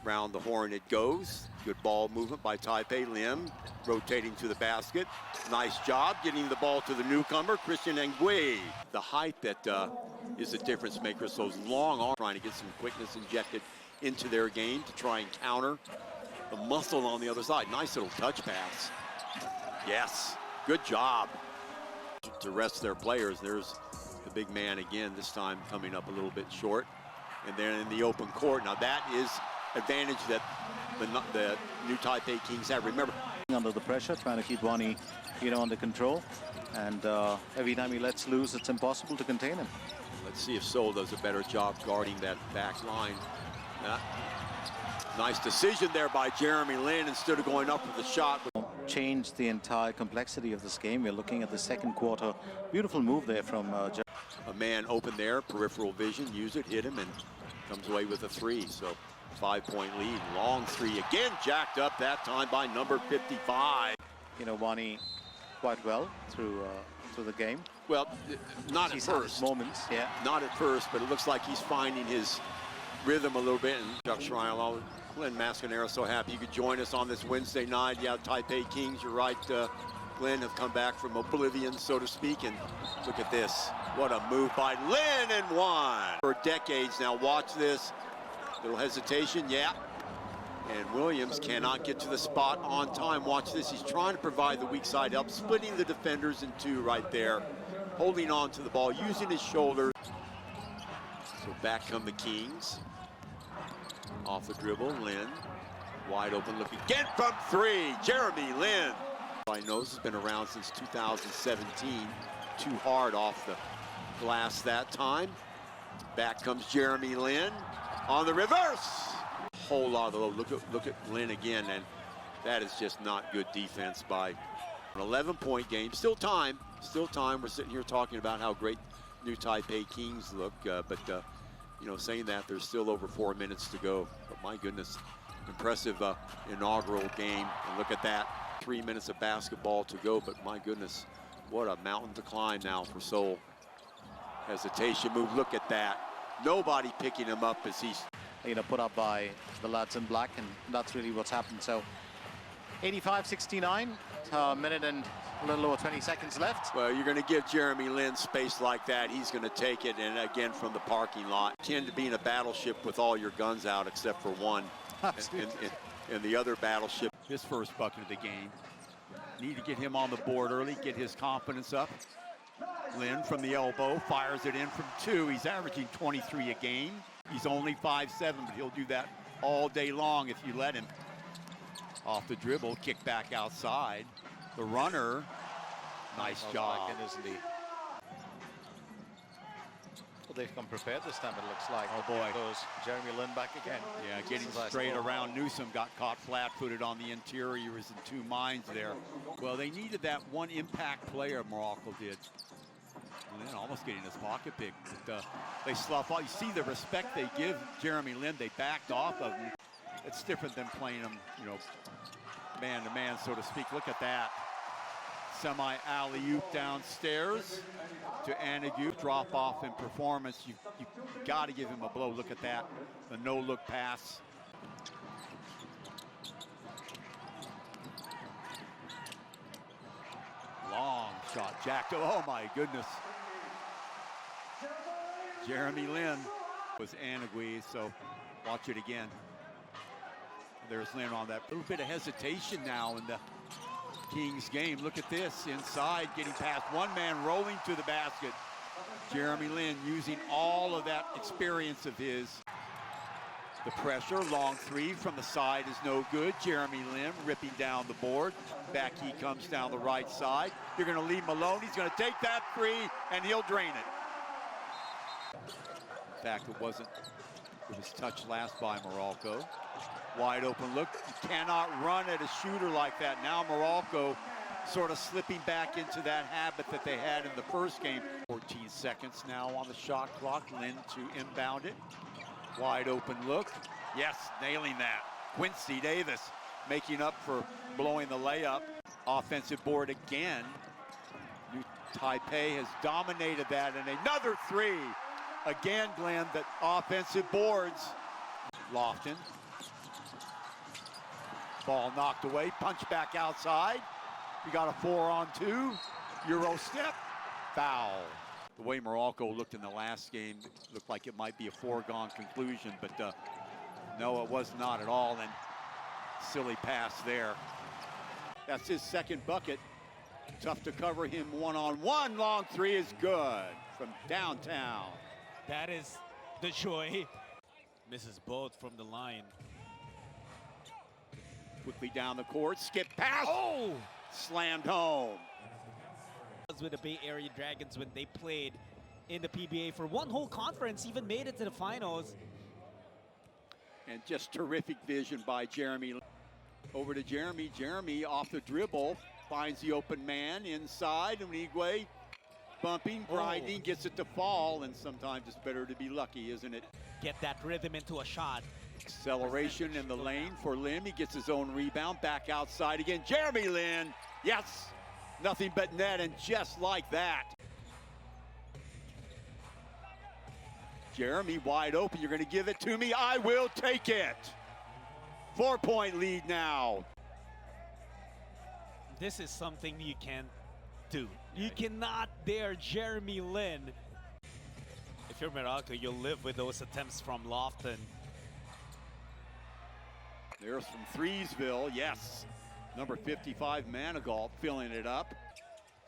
Round the horn it goes. Good ball movement by Taipei. Lim rotating to the basket. Nice job getting the ball to the newcomer, Christian Ngui. The height that is a difference maker. So those long arms trying to get some quickness injected into their game to try and counter the muscle on the other side. Nice little touch pass. Yes, good job to rest their players. There's the big man again, this time coming up a little bit short. And then in the open court. Now that is advantage that the new Taipei Kings have. Remember, under the pressure, trying to keep Wani, under control. And every time he lets loose, it's impossible to contain him. Let's see if Seoul does a better job guarding that back line. Nice decision there by Jeremy Lin instead of going up with the shot. Change the entire complexity of this game. We're looking at the second quarter. Beautiful move there from a man open there, peripheral vision, use it, hit him, and comes away with a three. So 5-point lead, long three again, jacked up that time by number 55. Wani quite well through the game. Well, not at first. Moments, yeah. Not at first, but it looks like he's finding his rhythm a little bit. And Chuck Schreil, Glenn Mascanero, so happy you could join us on this Wednesday night. Yeah, Taipei Kings, you're right. Glenn have come back from oblivion, so to speak, and look at this. What a move by Lin, and one. For decades now, watch this. Little hesitation, yeah. And Williams cannot get to the spot on time. Watch this, he's trying to provide the weak side help, splitting the defenders in two right there. Holding on to the ball, using his shoulders. So back come the Kings. Off the dribble, Lin. Wide open look again from three, Jeremy Lin. I know this has been around since 2017. Too hard off the glass that time. Back comes Jeremy Lin on the reverse. Whole lot of look at Lin again, and that is just not good defense by an 11-point game. Still time. We're sitting here talking about how great new Taipei Kings look, but saying that there's still over 4 minutes to go. But my goodness, impressive inaugural game. And look at that, 3 minutes of basketball to go. But my goodness, what a mountain to climb now for Seoul. Hesitation move, look at that. Nobody picking him up as he's put up by the lads in black, and that's really what's happened. So 85-69, minute and a little over 20 seconds left. Well, you're going to give Jeremy Lin space like that, he's going to take it, and again from the parking lot. Akin to being a battleship with all your guns out except for one. And the other battleship. His first bucket of the game. Need to get him on the board early, get his confidence up. Lin from the elbow, fires it in from two. He's averaging 23 a game. He's only 5'7", but he'll do that all day long if you let him. Off the dribble, kick back outside. The runner, nice job. Isn't he? Well, they've come prepared this time, it looks like. Oh boy. Goes Jeremy Lin back again. Yeah, getting straight around. Newsom got caught flat-footed on the interior. He was in two minds there. Well, they needed that one impact player, Morocco did. Lin almost getting his pocket picked, but they slough off. You see the respect they give Jeremy Lin. They backed off of him. It's different than playing him, man-to-man, so to speak. Look at that. Semi-alley-oop downstairs to Anagu. Drop off in performance. You got to give him a blow. Look at that. The no-look pass. Long shot. Jacked. Oh, my goodness. Jeremy Lin was Anagui, so watch it again. There's Lin on that. A little bit of hesitation now in the Kings game. Look at this, inside, getting past one man, rolling to the basket. Jeremy Lin using all of that experience of his. The pressure, long three from the side is no good. Jeremy Lin ripping down the board. Back he comes down the right side. You're going to leave him alone. He's going to take that three, and he'll drain it. In fact, it was touched last by Morocco. Wide open look. You cannot run at a shooter like that. Now Morocco sort of slipping back into that habit that they had in the first game. 14 seconds now on the shot clock. Lin to inbound it. Wide open look. Yes, nailing that. Quincy Davis making up for blowing the layup. Offensive board again. New Taipei has dominated that, and another three. Again, Glenn, that offensive boards. Lofton Ball knocked away, punch back outside. We got a 4-on-2. Euro step, foul. The way Morocco looked in the last game, looked like it might be a foregone conclusion, but no, it was not at all, and silly pass there. That's his second bucket. Tough to cover him one-on-one. Long three is good from downtown. That is the joy. Misses both from the line. Quickly down the court, skip pass. Oh! Slammed home. With the Bay Area Dragons when they played in the PBA for one whole conference, even made it to the finals. And just terrific vision by Jeremy. Over to Jeremy. Jeremy off the dribble, finds the open man inside. Onigwe bumping, grinding, gets it to fall, and sometimes it's better to be lucky, isn't it? Get that rhythm into a shot. Acceleration in the lane for Lim. He gets his own rebound, back outside again. Jeremy Lin, yes! Nothing but net, and just like that. Jeremy wide open. You're going to give it to me? I will take it. 4-point lead now. This is something you can't do. You cannot dare Jeremy Lin. If you're Morocco, you'll live with those attempts from Lofton. There's from Threesville, yes. Number 55, Manigault, filling it up.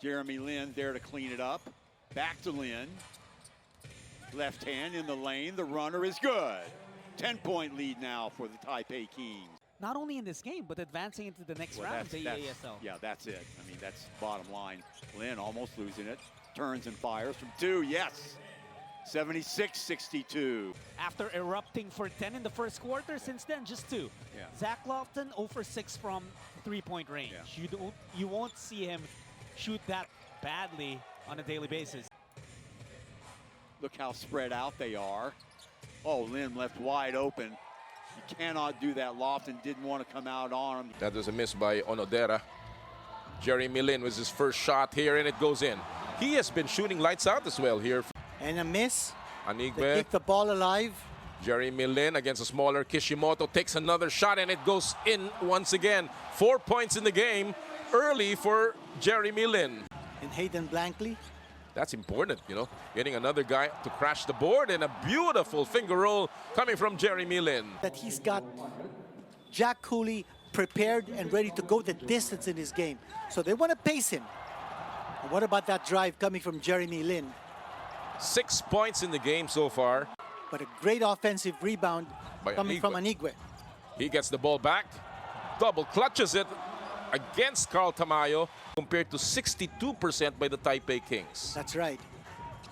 Jeremy Lin there to clean it up. Back to Lin. Left hand in the lane. The runner is good. 10-point lead now for the Taipei Kings. Not only in this game, but advancing into the next round of the EASL. Yeah, that's it. I mean, that's bottom line. Lin almost losing it. Turns and fires from 2, yes. 76-62. After erupting for 10 in the first quarter, since then, just 2. Yeah. Zach Lofton 0 for 6 from three-point range. Yeah. You won't see him shoot that badly on a daily basis. Look how spread out they are. Oh, Lin left wide open. You cannot do that. Lofton didn't want to come out on him. That was a miss by Onodera. Jeremy Lin was his first shot here, and it goes in. He has been shooting lights out as well here. And a miss. Anigwe. They keep the ball alive. Jeremy Lin against a smaller Kishimoto takes another shot, and it goes in once again. 4 points in the game early for Jeremy Lin. And Hayden Blankley. That's important, you know, getting another guy to crash the board, and a beautiful finger roll coming from Jeremy Lin. That he's got Jack Cooley prepared and ready to go the distance in his game. So they want to pace him. And what about that drive coming from Jeremy Lin? 6 points in the game so far. But a great offensive rebound By coming from Anigwe. He gets the ball back, double clutches it against Carl Tamayo, compared to 62% by the Taipei Kings. That's right.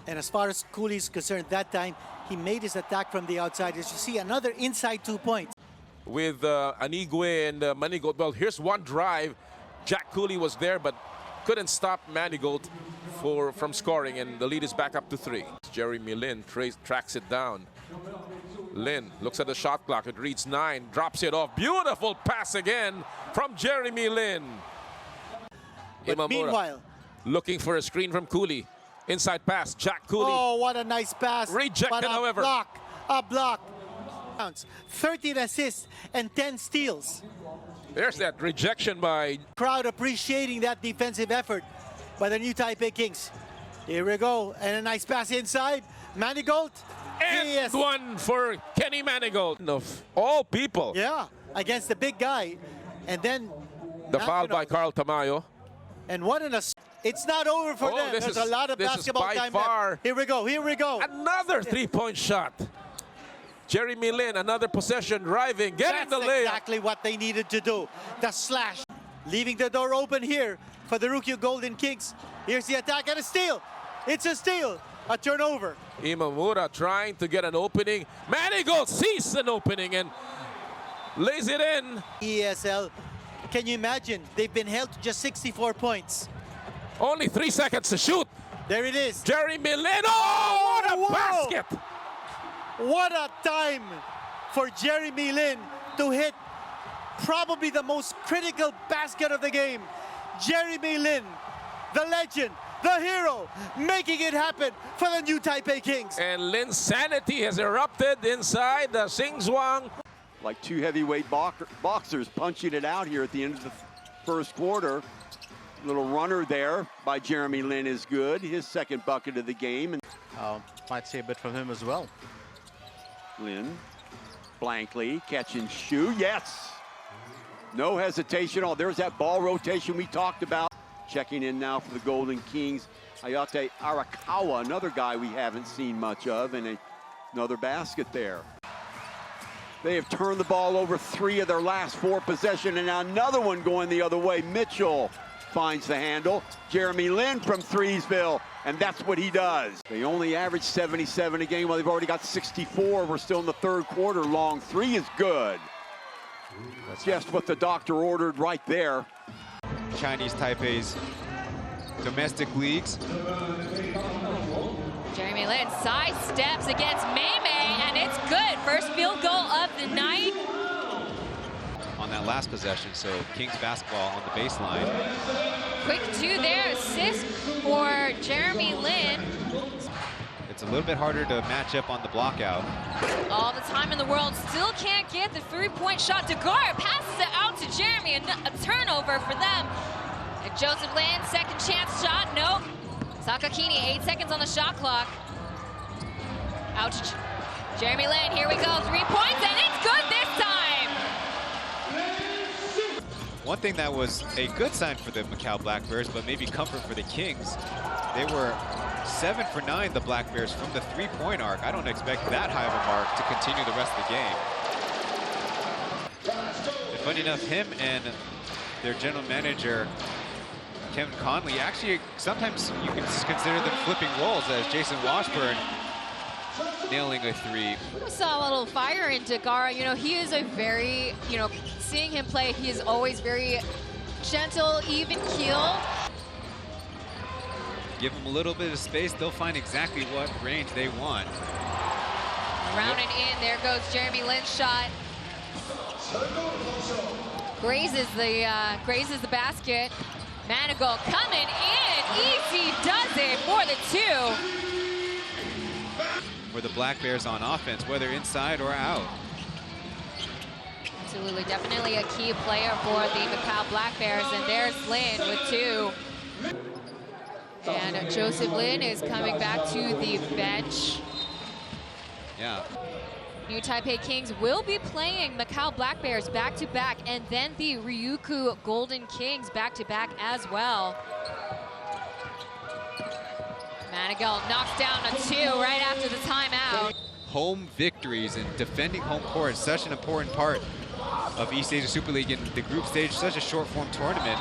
And as far as Cooley is concerned, that time he made his attack from the outside. As you see, another inside 2 points. With Anigwe and Manigault, well, here's one drive. Jack Cooley was there, but couldn't stop Manigault from scoring, and the lead is back up to 3. Jeremy Lin tracks it down. Lin looks at the shot clock. It reads 9, drops it off. Beautiful pass again from Jeremy Lin. But Imamura meanwhile, looking for a screen from Cooley. Inside pass, Jack Cooley. oh, what a nice pass. Rejected, But however. A block. 13 assists and 10 steals. There's that rejection by... Crowd appreciating that defensive effort by the new Taipei Kings. Here we go, and a nice pass inside. Manigault. And Yes. one for Kenny Manigault. Of all people. Yeah, against the big guy. And then... The foul by Carl Tamayo. And what an it's not over for them. There's a lot of basketball time left. Here we go, here we go. Another three-point shot. Jeremy Lin, another possession, driving, getting the That's layup. exactly what they needed to do. The slash. Leaving the door open here for the rookie Golden Kings. Here's the attack and a steal. It's a steal. A turnover. Imamura trying to get an opening. Manigault sees an opening and lays it in. EASL. Can you imagine? They've been held to just 64 points. Only 3 seconds to shoot. There it is. Jeremy Lin. Oh, what a Whoa. basket! What a time for Jeremy Lin to hit probably the most critical basket of the game. Jeremy Lin, the legend, the hero, making it happen for the new Taipei Kings. And Linsanity has erupted inside the Singzhuang. like two heavyweight boxers punching it out here at the end of the first quarter. Little runner there by Jeremy Lin is good. His second bucket of the game. And Might see a bit from him as well. Lin, blankly, catch and shoot. Yes! No hesitation. Oh, there's that ball rotation we talked about. Checking in now for the Golden Kings, Ayate Arakawa, another guy we haven't seen much of, and another basket there. They have turned the ball over 3 of their last 4 possessions, and now another one going the other way. Mitchell finds the handle. Jeremy Lin from Threesville, and that's what he does. They only average 77 a game. Well, they've already got 64. We're still in the third quarter. Long 3 is good. That's just what the doctor ordered right there. Chinese Taipei's domestic leagues. Jeremy Lin side steps against Mei, and it's good. First field goal of the night. On that last possession, so Kings basketball on the baseline. Quick 2 there, assist for Jeremy Lin. It's a little bit harder to match up on the block out. All the time in the world, still can't get the 3-point shot. DeGar passes it out to Jeremy, a turnover for them. And Joseph Lin, second chance shot, nope. Sakakini, 8 seconds on the shot clock. Out to Jeremy Lin, here we go, 3 points, and it's good this time. One thing that was a good sign for the Macau Black Bears, but maybe comfort for the Kings, they were 7 for 9, the Black Bears, from the 3-point arc. I don't expect that high of a mark to continue the rest of the game. And funny enough, him and their general manager, Kevin Conley, actually, sometimes you can consider them flipping roles, as Jason Washburn nailing a 3. We saw a little fire in Degara. You know, he is a very, seeing him play, he is always very gentle, even keel. Give them a little bit of space, they'll find exactly what range they want. Rounding in, there goes Jeremy Lin's shot. Grazes the basket. Manigault coming in, easy does it for the 2. For the Black Bears on offense, whether inside or out. Absolutely, definitely a key player for the Macau Black Bears, and there's Lin with 2. And Joseph Lin is coming back to the bench. Yeah. New Taipei Kings will be playing Macau Black Bears back-to-back, and then the Ryukyu Golden Kings back-to-back as well. Manigault knocks down a 2 right after the timeout. Home victories and defending home court is such an important part of East Asia Super League in the group stage, such a short form tournament.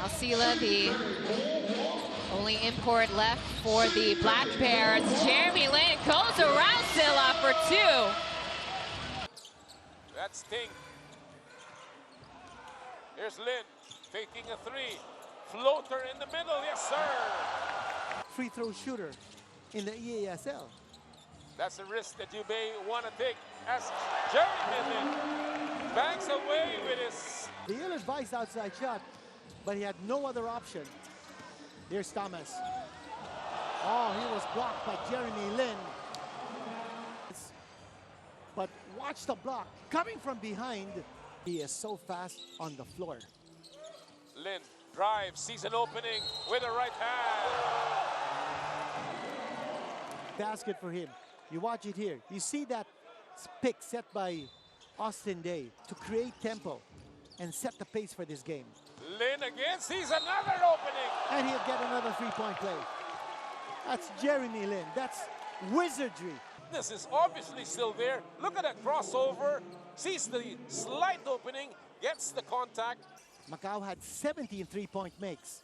Alcila, the only import left for the Black Bears. Jeremy Lin goes around Silla for 2. That's Sting. Here's Lin taking a 3. Floater in the middle, yes sir. Free throw shooter in the EASL. That's a risk that you may want to take as Jeremy Lin bangs away with his... The ill-advised outside shot, but he had no other option. Here's Thomas. Oh, he was blocked by Jeremy Lin. But watch the block coming from behind. He is so fast on the floor. Lin drives, sees an opening with a right hand. Basket for him. You watch it here. You see that pick set by Austin Day to create tempo and set the pace for this game. Lin again sees another opening. And he'll get another 3-point play. That's Jeremy Lin. That's wizardry. This is obviously still there. Look at that crossover. Sees the slight opening, gets the contact. Macau had 17 3-point makes.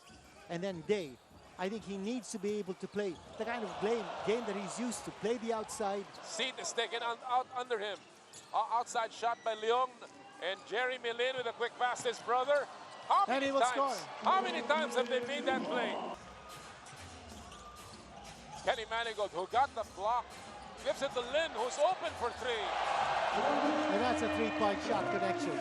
And then Day, I think he needs to be able to play the kind of game that he's used to. Play the outside. Seat is taken out under him. Outside shot by Leong. And Jeremy Lin with a quick pass to his brother. How many times have they made that play? Kenny Manigault, who got the block, gives it to Lin, who's open for 3. And that's a 3-point shot connection.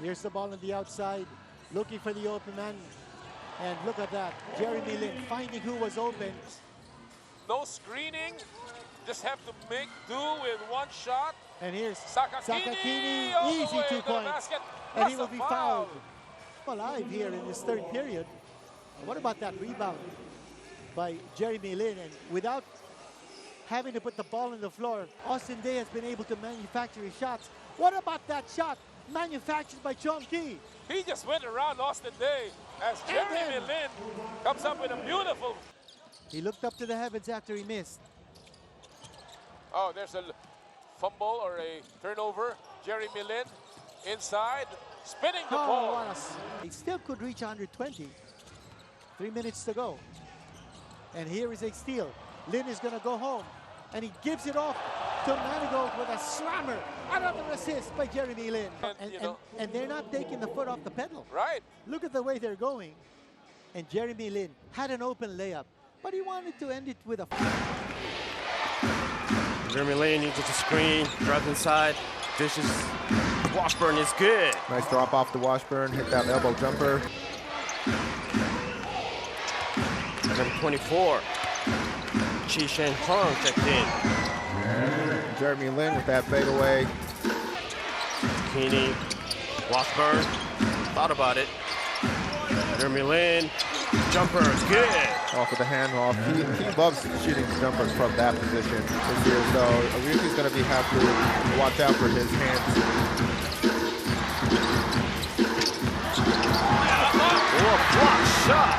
Here's the ball on the outside, looking for the open man. And look at that, Jeremy Lin finding who was open. No screening, just have to make do with one shot. And here's Sakakini, all the easy way 2 to the points. basket, And he plus will a be foul. fouled. Alive here in this third period. What about that rebound by Jeremy Lin? And without having to put the ball on the floor, Austin Day has been able to manufacture his shots. What about that shot manufactured by Chom Kee? He just went around Austin Day as Jeremy Lin comes up with a beautiful. He looked up to the heavens after he missed. Oh, there's a fumble or a turnover. Jeremy Lin inside, spinning the ball. He still could reach 120. 3 minutes to go. And here is a steal. Lin is going to go home. And he gives it off to Manigault with a slammer. Another assist by Jeremy Lin. And they're not taking the foot off the pedal. Right. Look at the way they're going. And Jeremy Lin had an open layup, but he wanted to end it with a... Jeremy Lin uses the screen, drives inside, dishes. Washburn is good. Nice drop off to Washburn, hit that elbow jumper. Number 24, Chi Shen Hong checked in. And Jeremy Lin with that fadeaway. Keeney, Washburn, thought about it. Jeremy Lin, jumper is good. Off with the handoff. He loves shooting jumpers from that position this year, so Ryuki's going to have to watch out for his hands. Oh, a block shot.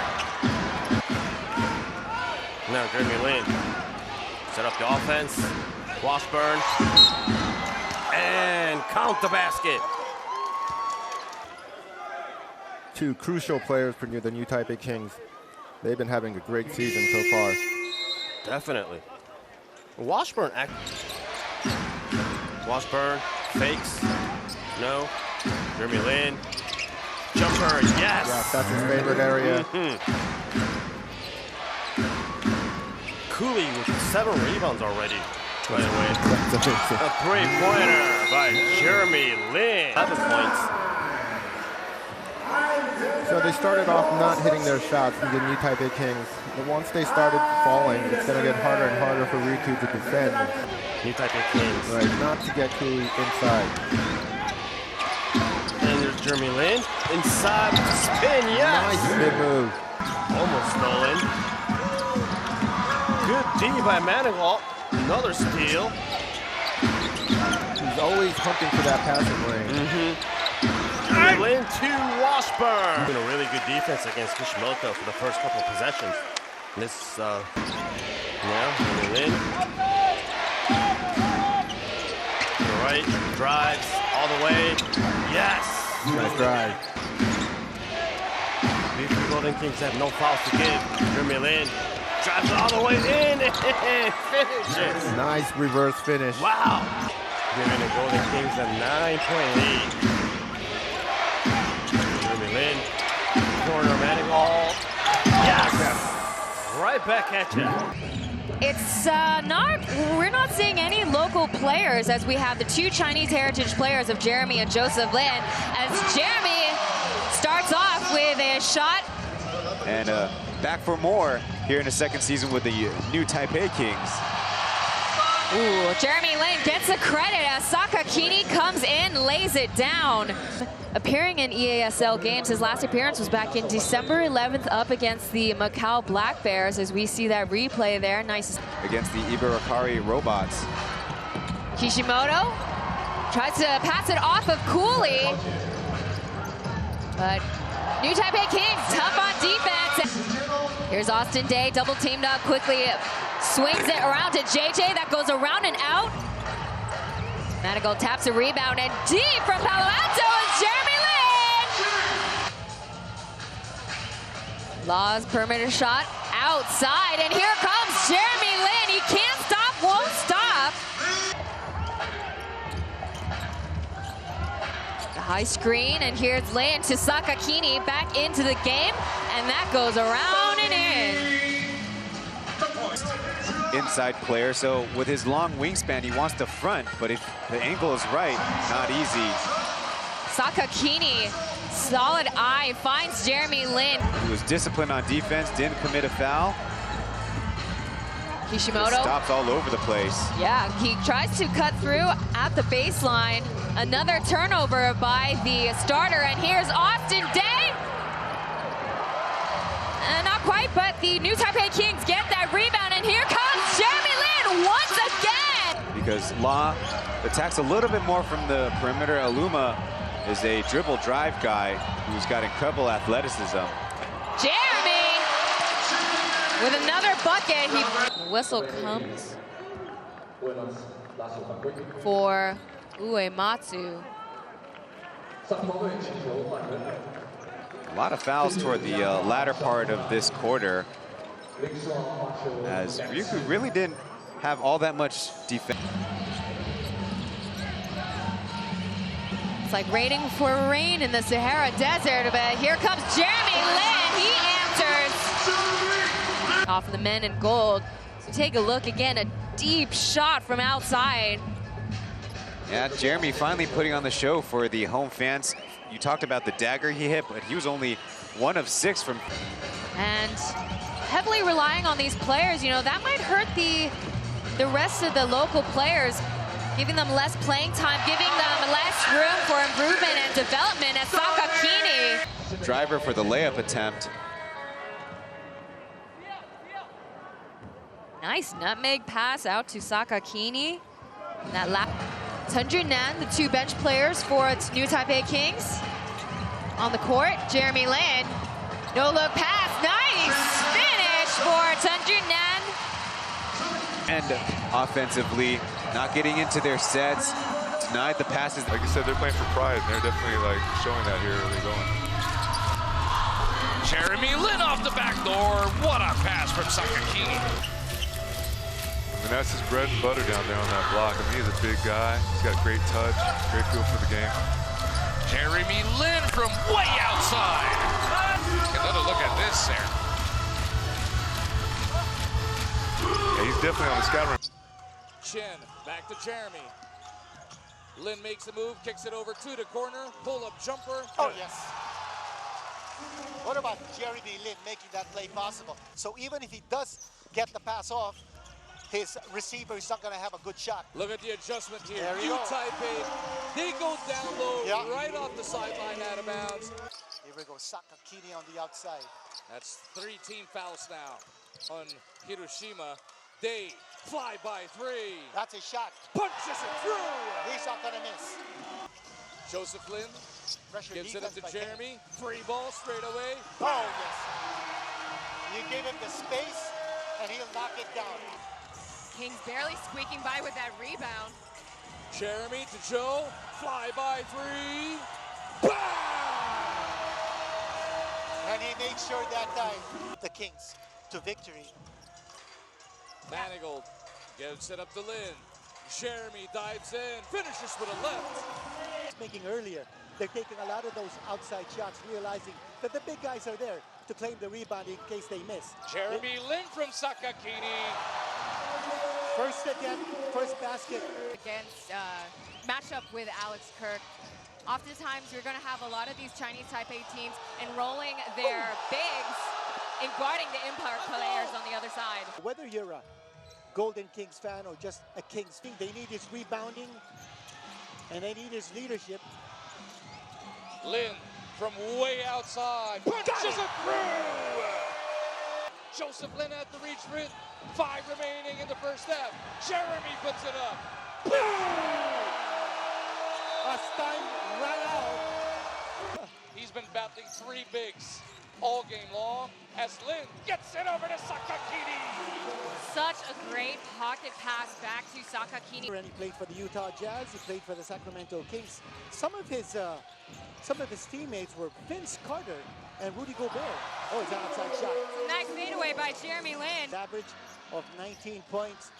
Now Jeremy Lin set up the offense. Washburn. And count the basket. 2 crucial players for the new Taipei Kings. They've been having a great season so far. Definitely. Washburn fakes. No. Jeremy Lin. Jumper, yes. Yeah, that's his favorite area. Cooley with 7 rebounds already, by the way. A 3-pointer by Jeremy Lin. 7 points. So they started off not hitting their shots, the new Taipei Kings. But once they started falling, it's going to get harder and harder for Ryuki to defend. New Taipei Kings. Right, not to get Cooley inside. And there's Jeremy Lin. Inside with the spin, yes! Nice spin move. Almost stolen. Good D by Manigault. Another steal. He's always hunting for that passing lane. Jeremy Lin to Washburn. Doing a really good defense against Kishimoto for the first couple of possessions. This, Jeremy Lin. To the right, drives all the way. Yes! Nice drive. These Golden Kings have no fouls to give. Jeremy Lin drives all the way in and finishes. Nice reverse finish. Wow! Giving the Golden Kings a 9-point lead. Jeremy Lin, corner Manigault. Yes! Right back at you. It's we're not seeing any local players as we have the 2 Chinese heritage players of Jeremy and Joseph Lin. As Jeremy starts off with a shot. And back for more here in the second season with the new Taipei Kings. Ooh, Jeremy Lin gets the credit as Sakakini comes in, lays it down. Appearing in EASL games, his last appearance was back in December 11th up against the Macau Black Bears, as we see that replay there. Nice. Against the Ibarakari Robots. Kishimoto tries to pass it off of Cooley. But new Taipei Kings, tough on defense. Here's Austin Day, double teamed up quickly. Swings it around to JJ, that goes around and out. Manigault taps a rebound, and deep from Palo Alto is Jeremy Lin. Law's perimeter shot outside, and here comes Jeremy Lin. He can't stop, won't stop. The high screen, and here's Lin to Sakakini, back into the game, and that goes around and in. Inside player, so with his long wingspan, he wants to front, but if the angle is right, not easy. Sakakini, solid eye, finds Jeremy Lin. He was disciplined on defense, didn't commit a foul. Kishimoto. Stops all over the place. Yeah, he tries to cut through at the baseline. Another turnover by the starter, and here's Austin Day. Not quite, but the New Taipei Kings get that rebound, and here comes Jeremy Lin once again. Because Law attacks a little bit more from the perimeter. Aluma is a dribble drive guy who's got incredible athleticism. Jeremy with another bucket. The whistle comes for Uematsu. A lot of fouls toward the latter part of this quarter, as Ryukyu really didn't have all that much defense. It's like raining for rain in the Sahara Desert, but here comes Jeremy Lin. He answers off the men in gold. So take a look again, a deep shot from outside. Yeah, Jeremy finally putting on the show for the home fans. You talked about the dagger he hit, but he was only 1 of 6 from. And heavily relying on these players, you know, that might hurt the rest of the local players, giving them less playing time, giving them less room for improvement and development as Sakakini. Driver for the layup attempt. Nice nutmeg pass out to Sakakini. That Tunju Nan, the 2 bench players for its New Taipei Kings. On the court, Jeremy Lin. No look pass, nice finish for Tunju Nan. And offensively, not getting into their sets, denied the passes. Like you said, they're playing for pride, and they're definitely like showing that here early going. Jeremy Lin off the back door. What a pass from Sakakini. I mean, that's his bread and butter down there on that block. I mean, he's a big guy. He's got great touch, great feel for the game. Jeremy Lin from way outside. Another look at this there. Yeah, he's definitely on the scout run. Chin, back to Jeremy. Lin makes a move, kicks it over to the corner, pull-up jumper. Oh, yes. What about Jeremy Lin making that play possible? So even if he does get the pass off, his receiver is not going to have a good shot. Look at the adjustment here. There you New go. Taipei, they go down low, Yeah. right off the sideline, out of bounds. Here we go, Sakakini on the outside. That's 3 team fouls now on Hiroshima. Day, fly by 3. That's a shot. Punches it through. He's not going to miss. Joseph Lin Pressure gives it up defense by to Jeremy. 3 ball straight away. Oh, yes. You give him the space, and he'll knock it down. Kings barely squeaking by with that rebound. Jeremy to Joe, fly by 3. And he made sure that time. The Kings to victory. Manigault gives it up to Lin. Jeremy dives in, finishes with a left. Making earlier, they're taking a lot of those outside shots, realizing that the big guys are there to claim the rebound in case they miss. Jeremy Lin from Sakakini. First attempt, first basket. Against matchup with Alex Kirk. Oftentimes, you're going to have a lot of these Chinese Taipei teams enrolling their bigs in guarding the Empire players on the other side. Whether you're a Golden Kings fan or just a Kings fan, they need his rebounding and they need his leadership. Lin from way outside, punches it through! Joseph Lin at the reach for it. 5 remaining in the first half. Jeremy puts it up. As time ran out. He's been battling 3 bigs all game long as Lin gets it over to Sakakini. Such a great pocket pass back to Sakakini. And he played for the Utah Jazz. He played for the Sacramento Kings. Some of his teammates were Vince Carter and Rudy Gobert. Oh, it's an outside shot. Nice fadeaway by Jeremy Lin. Average of 19 points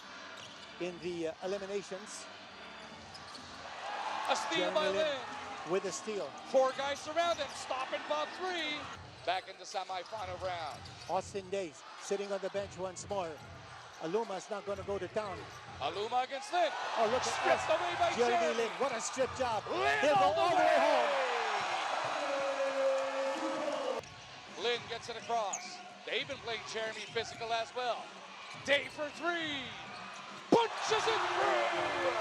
in the eliminations. A steal Jeremy by Lin Lin. with a steal. 4 guys surround him, stop and pop 3. Back in the semifinal round. Austin Days sitting on the bench once more. Aluma's not going to go to town. Aluma against Lin. Oh, look at Stripped away by Jeremy Lin. What a strip job. Lin He'll go all the way home. Lin gets it across. They've been playing Jeremy physical as well. Day for three. Punches it through.